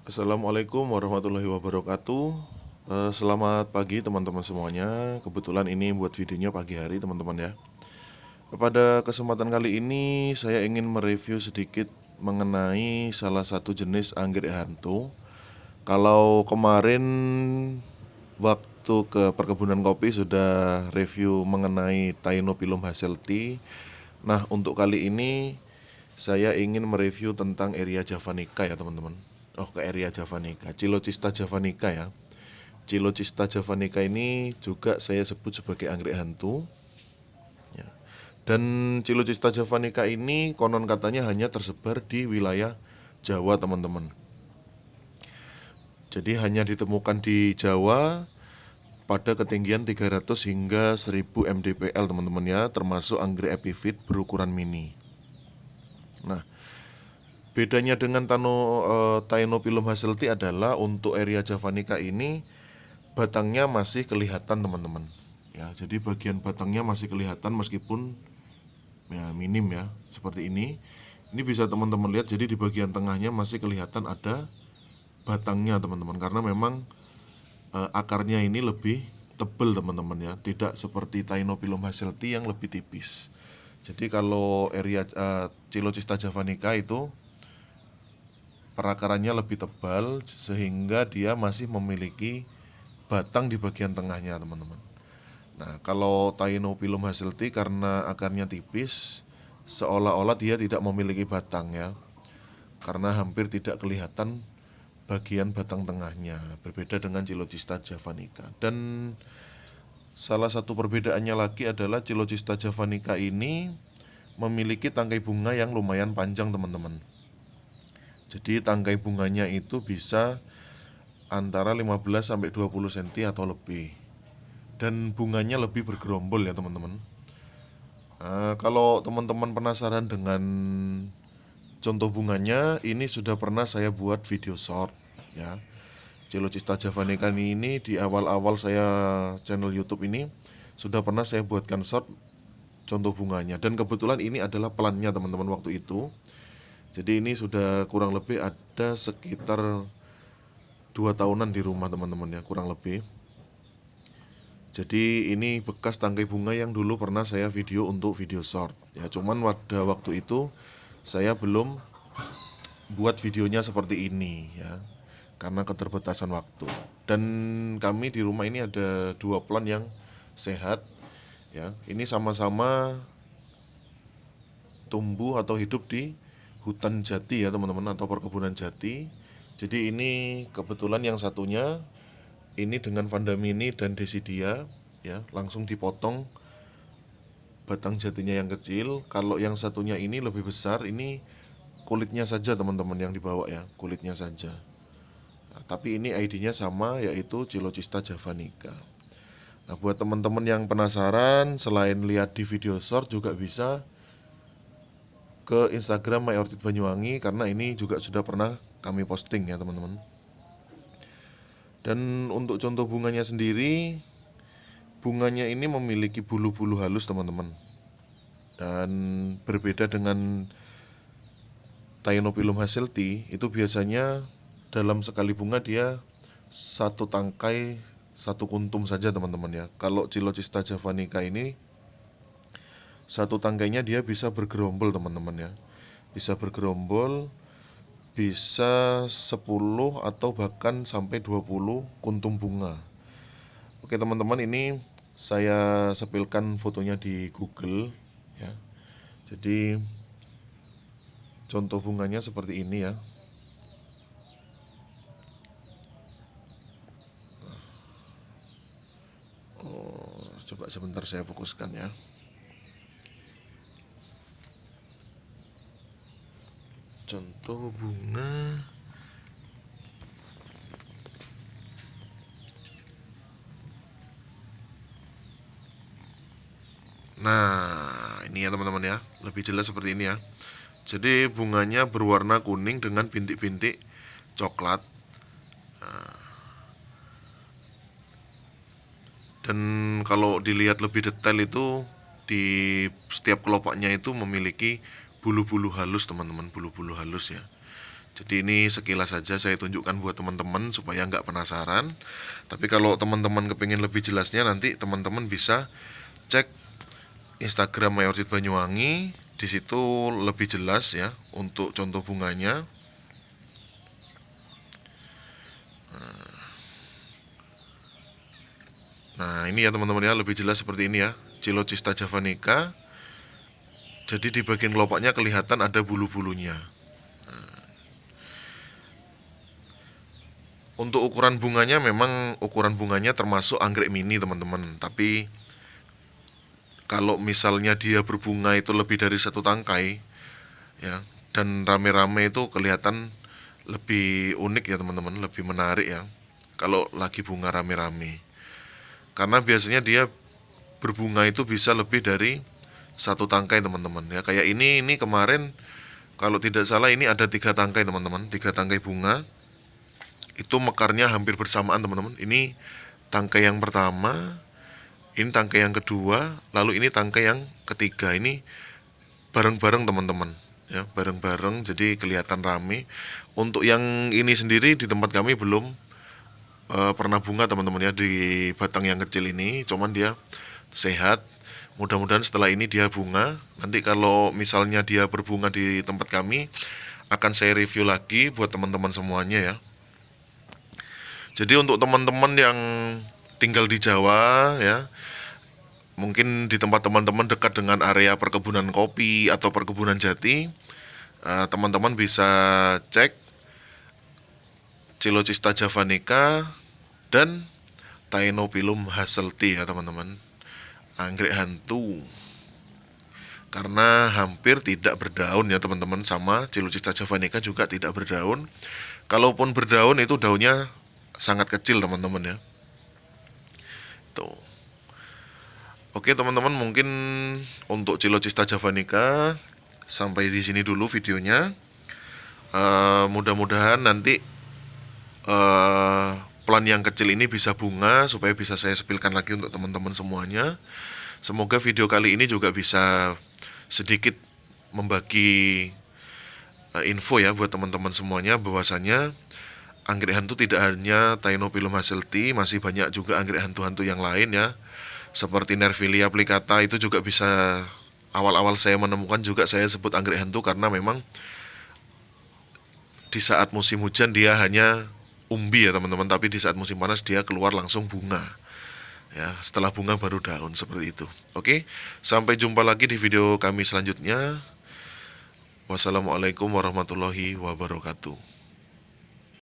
Assalamualaikum warahmatullahi wabarakatuh. Selamat pagi teman-teman semuanya. Kebetulan ini buat videonya pagi hari teman-teman ya. Pada kesempatan kali ini saya ingin mereview sedikit mengenai salah satu jenis anggrek hantu. Kalau kemarin waktu ke perkebunan kopi sudah review mengenai Taenophyllum hasselti. Nah, untuk kali ini saya ingin mereview tentang Eria javanica ya teman-teman. Ke Eria javanica, Cilocista javanica ya. Cilocista javanica ini juga saya sebut sebagai anggrek hantu. Ya. Dan Cilocista javanica ini konon katanya hanya tersebar di wilayah Jawa teman-teman. Jadi hanya ditemukan di Jawa pada ketinggian 300 hingga 1000 mdpl teman-teman ya, termasuk anggrek epifit berukuran mini. Nah, bedanya dengan Taenophyllum hasselti adalah untuk Eria javanica ini batangnya masih kelihatan teman-teman. Ya, jadi bagian batangnya masih kelihatan meskipun ya minim ya, seperti ini. Ini bisa teman-teman lihat, jadi di bagian tengahnya masih kelihatan ada batangnya teman-teman, karena memang akarnya ini lebih tebal teman-teman ya, tidak seperti Taenophyllum hasselti yang lebih tipis. Jadi kalau Eria Cilocista javanica itu perakarannya lebih tebal sehingga dia masih memiliki batang di bagian tengahnya teman-teman. Nah, kalau Taenophyllum hasselti karena akarnya tipis, seolah-olah dia tidak memiliki batang ya, karena hampir tidak kelihatan bagian batang tengahnya, berbeda dengan Cilocista javanica. Dan salah satu perbedaannya lagi adalah Cilocista javanica ini memiliki tangkai bunga yang lumayan panjang teman-teman. Jadi tangkai bunganya itu bisa antara 15 sampai 20 cm atau lebih. Dan bunganya lebih bergerombol ya teman-teman. Kalau teman-teman penasaran dengan contoh bunganya, ini sudah pernah saya buat video short ya. Cilocista javanica ini di awal-awal saya channel YouTube ini sudah pernah saya buatkan short contoh bunganya. Dan kebetulan ini adalah plannya teman-teman waktu itu. Jadi ini sudah kurang lebih ada sekitar 2 tahunan di rumah teman-teman ya, kurang lebih. Jadi ini bekas tangkai bunga yang dulu pernah saya video untuk video short ya, cuman pada waktu itu saya belum buat videonya seperti ini ya, karena keterbatasan waktu. Dan kami di rumah ini ada 2 plant yang sehat ya. Ini sama-sama tumbuh atau hidup di hutan jati ya teman-teman, atau perkebunan jati. Jadi ini kebetulan yang satunya ini dengan Vanda mini dan desidia ya, langsung dipotong batang jatinya yang kecil. Kalau yang satunya ini lebih besar, ini kulitnya saja teman-teman yang dibawa ya, kulitnya saja. Nah, tapi ini ID-nya sama, yaitu Cilocista javanica. Nah, buat teman-teman yang penasaran, selain lihat di video short juga bisa ke Instagram My Orchid Banyuwangi, karena ini juga sudah pernah kami posting ya teman-teman. Dan untuk contoh bunganya sendiri, bunganya ini memiliki bulu-bulu halus teman-teman. Dan berbeda dengan Taenophyllum hasselti, itu biasanya dalam sekali bunga dia satu tangkai, satu kuntum saja teman-teman ya. Kalau Cilocista javanica ini satu tangkainya dia bisa bergerombol teman-teman ya, bisa bergerombol, bisa 10 atau bahkan sampai 20 kuntum bunga. Oke teman-teman, ini saya sepilkan fotonya di Google ya. Jadi contoh bunganya seperti ini ya. Coba sebentar saya fokuskan ya. Contoh bunga. Nah, ini ya teman-teman ya, lebih jelas seperti ini ya. Jadi bunganya berwarna kuning dengan bintik-bintik coklat. Dan kalau dilihat lebih detail itu di setiap kelopaknya itu memiliki bulu-bulu halus teman-teman, bulu-bulu halus ya. Jadi ini sekilas saja saya tunjukkan buat teman-teman supaya nggak penasaran. Tapi kalau teman-teman kepingin lebih jelasnya, nanti teman-teman bisa cek Instagram Mayorchid Banyuwangi. Di situ lebih jelas ya untuk contoh bunganya. Nah ini ya teman-teman ya, lebih jelas seperti ini ya, Cilocista javanica. Jadi di bagian kelopaknya kelihatan ada bulu-bulunya. Untuk ukuran bunganya, memang ukuran bunganya termasuk anggrek mini teman-teman. Tapi kalau misalnya dia berbunga itu lebih dari satu tangkai ya, dan rame-rame, itu kelihatan lebih unik ya teman-teman, lebih menarik ya kalau lagi bunga rame-rame. Karena biasanya dia berbunga itu bisa lebih dari satu tangkai teman-teman ya. Kayak ini kemarin kalau tidak salah ini ada 3 tangkai teman-teman, 3 tangkai bunga. Itu mekarnya hampir bersamaan teman-teman. Ini tangkai yang pertama, ini tangkai yang kedua, lalu ini tangkai yang ketiga. Ini bareng-bareng teman-teman ya, bareng-bareng, jadi kelihatan rame. Untuk yang ini sendiri di tempat kami belum pernah bunga teman-teman ya, di batang yang kecil ini, cuman dia sehat. Mudah-mudahan setelah ini dia bunga. Nanti kalau misalnya dia berbunga di tempat kami, akan saya review lagi buat teman-teman semuanya ya. Jadi untuk teman-teman yang tinggal di Jawa ya, mungkin di tempat teman-teman dekat dengan area perkebunan kopi atau perkebunan jati, teman-teman bisa cek Cilocista javanica dan Taenophyllum hasselti ya teman-teman, anggrek hantu. Karena hampir tidak berdaun ya teman-teman, sama Cilocista javanica juga tidak berdaun. Kalaupun berdaun itu daunnya sangat kecil teman-teman ya. Tuh. Oke teman-teman, mungkin untuk Cilocista javanica sampai di sini dulu videonya. Mudah-mudahan nanti plan yang kecil ini bisa bunga supaya bisa saya sepilkan lagi untuk teman-teman semuanya. Semoga video kali ini juga bisa sedikit membagi info ya buat teman-teman semuanya, bahwasanya anggrek hantu tidak hanya Taenophyllum hasselti, masih banyak juga anggrek hantu-hantu yang lain ya, seperti Nervilia plicata. Itu juga bisa, awal-awal saya menemukan juga saya sebut anggrek hantu, karena memang di saat musim hujan dia hanya umbi ya teman-teman, tapi di saat musim panas dia keluar langsung bunga ya, setelah bunga baru daun, seperti itu. Oke, sampai jumpa lagi di video kami selanjutnya. Wassalamualaikum warahmatullahi wabarakatuh.